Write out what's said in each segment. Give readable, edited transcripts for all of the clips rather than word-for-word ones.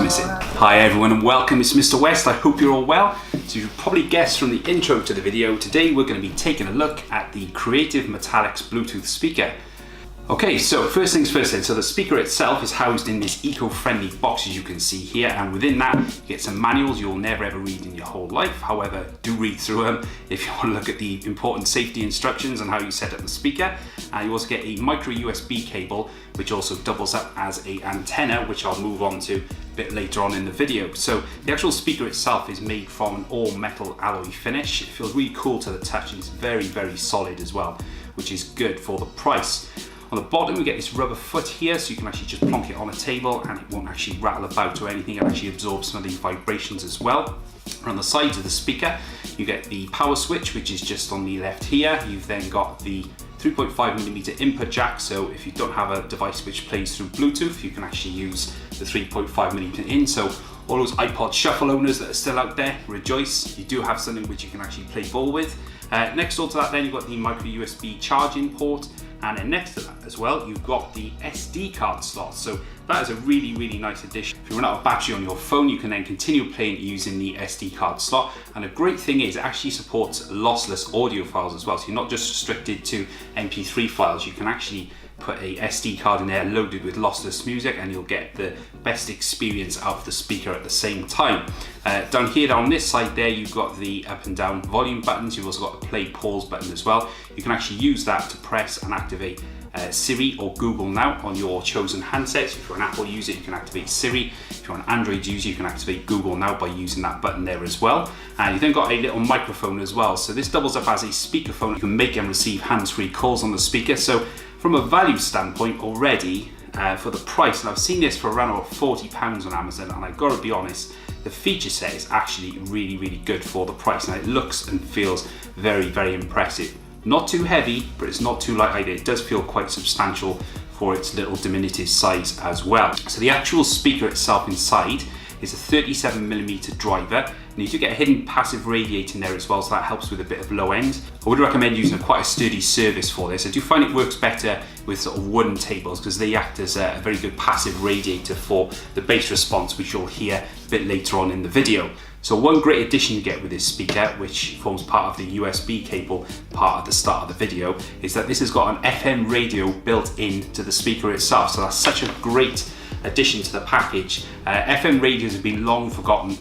missing. Hi everyone and welcome, it's Mr. West, I hope you're all well. So you probably guessed from the intro to the video, today we're going to be taking a look at the Creative Metallix Bluetooth speaker. Okay, so first things first then, so the speaker itself is housed in this eco-friendly box as you can see here, and within that you get some manuals you'll never ever read in your whole life. However, do read through them if you want to look at the important safety instructions and how you set up the speaker. You also get a micro USB cable which also doubles up as an antenna, which I'll move on to a bit later on in the video. So the actual speaker itself is made from an all metal alloy finish. It feels really cool to the touch and it's very solid as well, which is good for the price. On the bottom we get this rubber foot here, so you can actually just plonk it on a table and it won't actually rattle about or anything. It actually absorbs some of the vibrations as well. And on the sides of the speaker you get the power switch, which is just on the left here. You've then got the 3.5mm input jack, so if you don't have a device which plays through Bluetooth, you can actually use the 3.5mm in. So all those iPod Shuffle owners that are still out there, rejoice, you do have something which you can actually play ball with. Next door to that then you've got the micro USB charging port, and then next to that as well you've got the SD card slot. So that is a really nice addition. If you run out of battery on your phone, you can then continue playing using the SD card slot. And a great thing is it actually supports lossless audio files as well, so you're not just restricted to MP3 files. You can actually put a SD card in there loaded with lossless music and you'll get the best experience out of the speaker at the same time. Down here on this side there you've got the up and down volume buttons. You've also got the play pause button as well. You can actually use that to press and activate Siri or Google Now on your chosen handsets. If you're an Apple user you can activate Siri. If you're an Android user you can activate Google Now by using that button there as well. And you've then got a little microphone as well. So this doubles up as a speakerphone. You can make and receive hands-free calls on the speaker. So from a value standpoint already, for the price, and I've seen this for around about £40 on Amazon, and I've got to be honest, the feature set is actually really good for the price, and it looks and feels very impressive. Not too heavy, but it's not too light either. It does feel quite substantial for its little diminutive size as well. So the actual speaker itself inside is a 37mm driver, and you do get a hidden passive radiator in there as well, so that helps with a bit of low end. I would recommend using quite a sturdy surface for this. I do find it works better with sort of wooden tables because they act as a very good passive radiator for the bass response, which you'll hear a bit later on in the video. So one great addition you get with this speaker, which forms part of the USB cable part at the start of the video, is that this has got an FM radio built into the speaker itself. So that's such a great addition to the package. FM radios have been long forgotten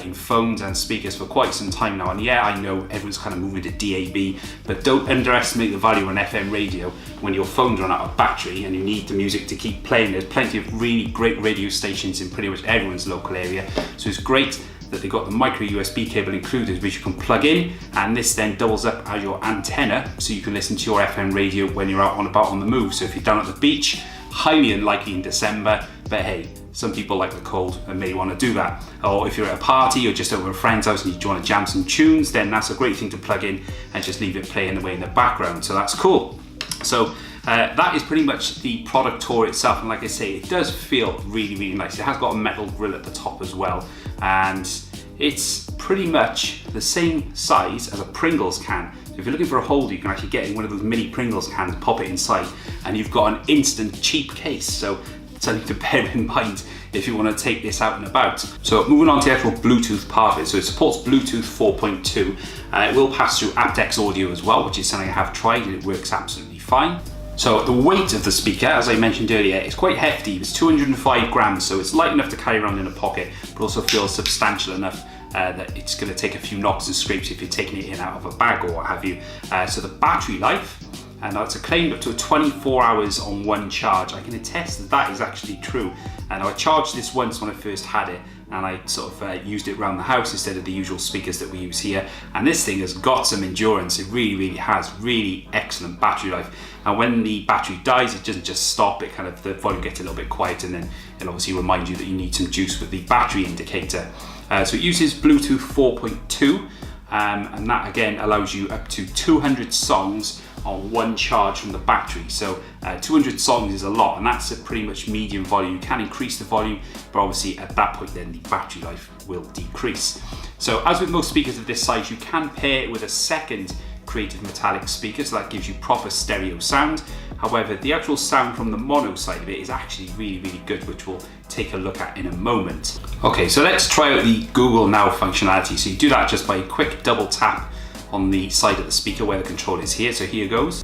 in phones and speakers for quite some time now, and yeah, I know everyone's kind of moving to DAB, but don't underestimate the value of an FM radio when your phone's run out of battery and you need the music to keep playing. There's plenty of really great radio stations in pretty much everyone's local area, so it's great that they've got the micro USB cable included which you can plug in, and this then doubles up as your antenna so you can listen to your FM radio when you're out and about on the move. So if you're down at the beach, highly unlikely in December, but hey, some people like the cold and may want to do that. Or if you're at a party or just over at a friend's house and you want to jam some tunes, then that's a great thing to plug in and just leave it playing away in the background, so that's cool. So that is pretty much the product tour itself, and like I say, it does feel really nice. It has got a metal grill at the top as well, and it's pretty much the same size as a Pringles can. So if you're looking for a holder, you can actually get in one of those mini Pringles cans, pop it inside, and you've got an instant cheap case. So something to bear in mind if you want to take this out and about. So moving on to the actual Bluetooth part of it. So it supports Bluetooth 4.2. It will pass through aptX audio as well, which is something I have tried and it works absolutely fine. So the weight of the speaker, as I mentioned earlier, is quite hefty. It's 205 grams, so it's light enough to carry around in a pocket, but also feels substantial enough that it's going to take a few knocks and scrapes if you're taking it in out of a bag or what have you. So the battery life, and that's claimed up to 24 hours on one charge. I can attest that that is actually true. And I charged this once when I first had it, and I sort of used it around the house instead of the usual speakers that we use here. And this thing has got some endurance. It really has really excellent battery life. And when the battery dies, it doesn't just stop. It kind of, the volume gets a little bit quiet, and then it'll obviously remind you that you need some juice with the battery indicator. So it uses Bluetooth 4.2, and that again allows you up to 200 songs on one charge from the battery. So 200 songs is a lot, and that's a pretty much medium volume. You can increase the volume, but obviously at that point then the battery life will decrease. So as with most speakers of this size, you can pair it with a second Creative Metallix speaker, so that gives you proper stereo sound. However, the actual sound from the mono side of it is actually really good, which we'll take a look at in a moment. Okay, so let's try out the Google Now functionality. So you do that just by a quick double tap on the side of the speaker where the control is here. So here goes.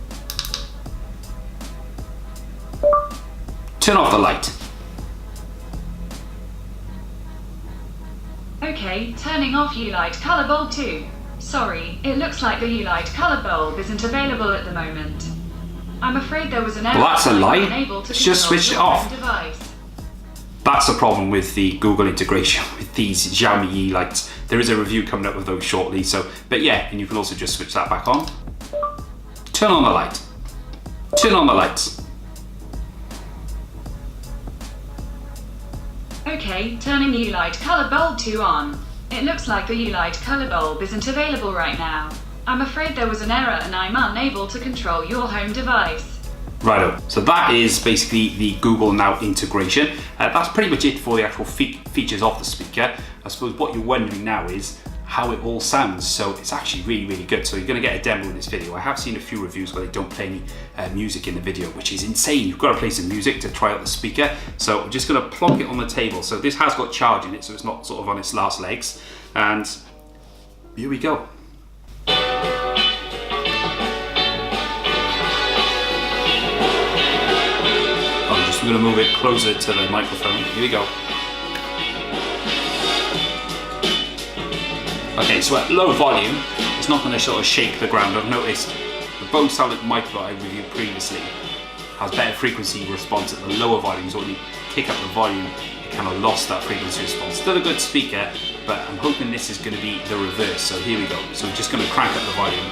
Turn off the light. Okay, turning off U-Light color bulb 2. Sorry, it looks like the U-Light color bulb isn't available at the moment. I'm afraid there was an error. Well, that's a lie. Unable to It's just switched it off. Device. That's the problem with the Google integration with these Xiaomi lights. There is a review coming up with those shortly. So, but yeah, and you can also just switch that back on. Turn on the light. Turn on the lights. Okay, turning U-Light color bulb 2 on. It looks like the U-Light color bulb isn't available right now. I'm afraid there was an error and I'm unable to control your home device. Righto, so that is basically the Google Now integration. That's pretty much it for the actual features of the speaker. I suppose what you're wondering now is how it all sounds. So it's actually really good. So you're going to get a demo in this video. I have seen a few reviews where they don't play any music in the video, which is insane. You've got to play some music to try out the speaker. So I'm just going to plonk it on the table. So this has got charge in it, so it's not sort of on its last legs. And here we go. I'm just going to move it closer to the microphone. Here we go. Okay, so at low volume, it's not going to sort of shake the ground. I've noticed the Bose Sound mic that I reviewed previously has better frequency response at the lower volumes. So when you kick up the volume, it kind of lost that frequency response. Still a good speaker, but I'm hoping this is going to be the reverse. So here we go. So we're just going to crank up the volume.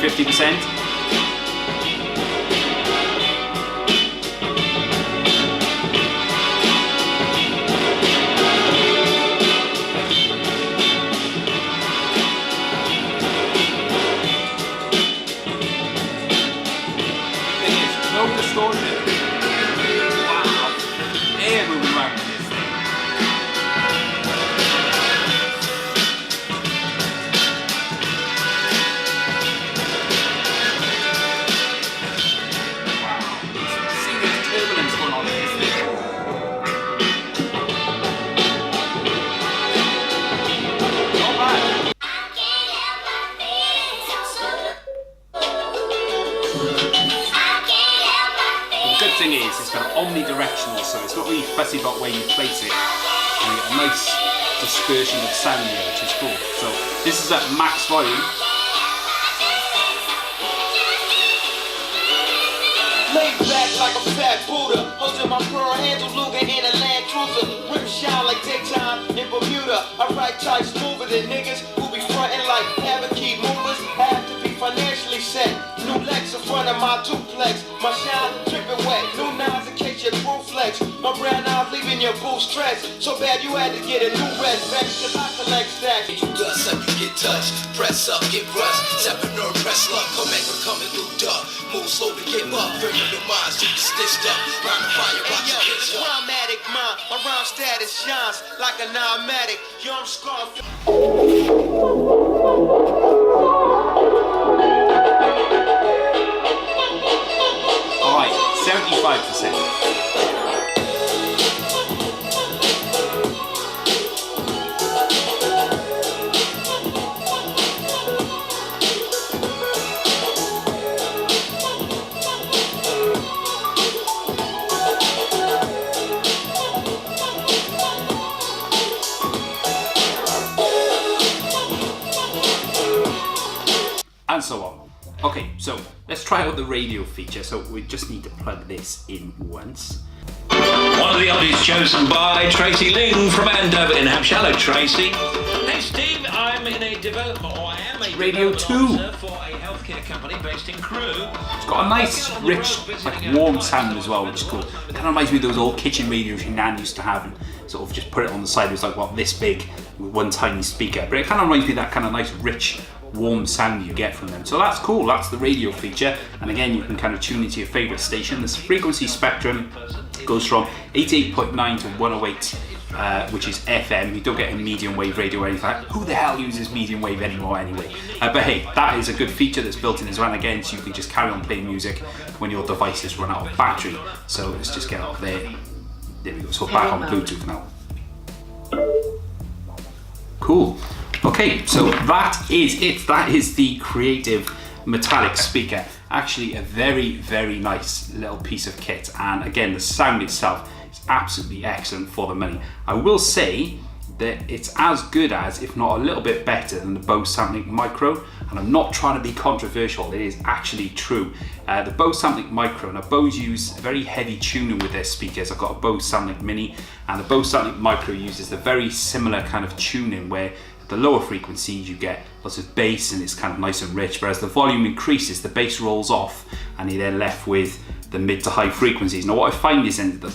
%. No distortion. Wow. And moving around with this thing. Wow. See this turbulence going on in this thing. Not bad. The good thing is it's kind of omnidirectional, so it's not really fussy about where you place it. And you get a nice dispersion of sound here, which is cool. So this is at max volume. Laid back like a fat Buddha, holding my pearl handle Luger in a Land Cruiser. Rim shine like daytime in Bermuda. I ride tight smoother than niggas who be frontin' like key movers. Have to be financially set. New legs in front of my duplex. My shine dripping wet. New nines in case your crew flex. My brown eyes leaving your booth stretched. So bad you had to get a new red vest. Cause I collect stacks. You dust up, you get touched. Press up, get rust. Seven nerve, press luck. Come back, come and looped up. Move slow to get up. Criminal minds, you get stitched up. Round the fire, watch Yo, it it's get up. rhymatic mind. My rhyme status shines like a non-matic. Young scarf. Alright, 75%. And so on. Okay, so let's try out the radio feature. So we just need to plug this in once. One of the artists chosen by Tracy Ling from Andover in Hampshire. Hello, Tracy. Hey, Steve, I'm in a development, or I am a Radio development 2. officer for a healthcare company based in Crewe. It's got a nice, rich, like warm sound as well, which is cool. It kind of reminds me of those old kitchen radios your nan used to have, and sort of just put it on the side. It was like, what, this big with one tiny speaker. But it kind of reminds me of that kind of nice, rich, warm sound you get from them. So that's cool, that's the radio feature. And again, you can kind of tune into your favorite station. This frequency spectrum goes from 88.9 to 108, which is FM. You don't get a medium wave radio or anything like that. Who the hell uses medium wave anymore anyway? But hey, that is a good feature that's built in as well. And again, so you can just carry on playing music when your devices run out of battery. So let's just get out of there. There we go, so back on Bluetooth now. Cool. Okay, so that is it. That is the Creative Metallix speaker. Actually a very, very nice little piece of kit. And again, the sound itself is absolutely excellent for the money. I will say that it's as good as, if not a little bit better than the Bose Samplink Micro. And I'm not trying to be controversial, it is actually true. The Bose Samplink Micro, now Bose use very heavy tuning with their speakers. I've got a Bose Samplink Mini, and the Bose Samplink Micro uses the very similar kind of tuning where at the lower frequencies you get lots of bass and it's kind of nice and rich, but as the volume increases, the bass rolls off and you're then left with the mid to high frequencies. Now what I find is in the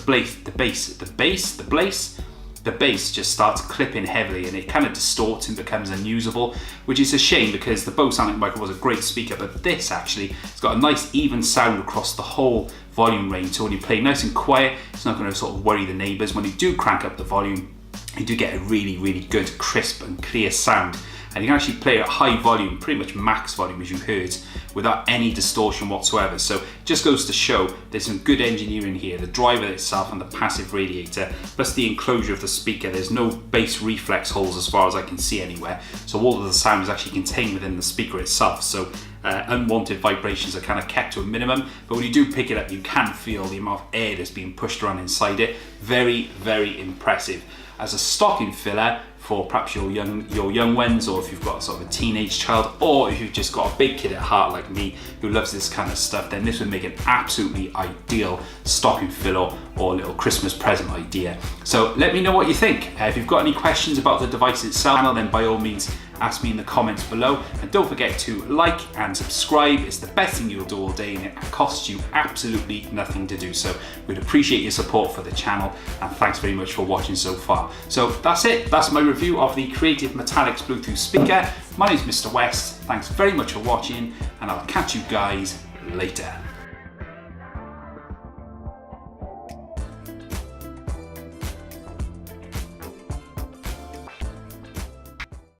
bass just starts clipping heavily and it kind of distorts and becomes unusable, which is a shame because the Bose Samplink Micro was a great speaker, but this actually has got a nice even sound across the whole volume range. So when you play nice and quiet, it's not going to sort of worry the neighbours. When you do crank up the volume, you do get a really, really good, crisp and clear sound. And you can actually play at high volume, pretty much max volume as you heard, without any distortion whatsoever. So it just goes to show there's some good engineering here. The driver itself and the passive radiator, plus the enclosure of the speaker. There's no bass reflex holes as far as I can see anywhere. So all of the sound is actually contained within the speaker itself. So unwanted vibrations are kind of kept to a minimum. But when you do pick it up, you can feel the amount of air that's being pushed around inside it. Very, very impressive. As a stocking filler for perhaps your young ones, or if you've got sort of a teenage child, or if you've just got a big kid at heart like me who loves this kind of stuff, then this would make an absolutely ideal stocking filler or little Christmas present idea. So let me know what you think. If you've got any questions about the device itself, then by all means ask me in the comments below, and don't forget to like and subscribe. It's the best thing you'll do all day and it costs you absolutely nothing to do so. We'd appreciate your support for the channel, and thanks very much for watching so far. So that's it, that's my review of the Creative Metallix Bluetooth speaker. My name is Mr. West, thanks very much for watching, and I'll catch you guys later.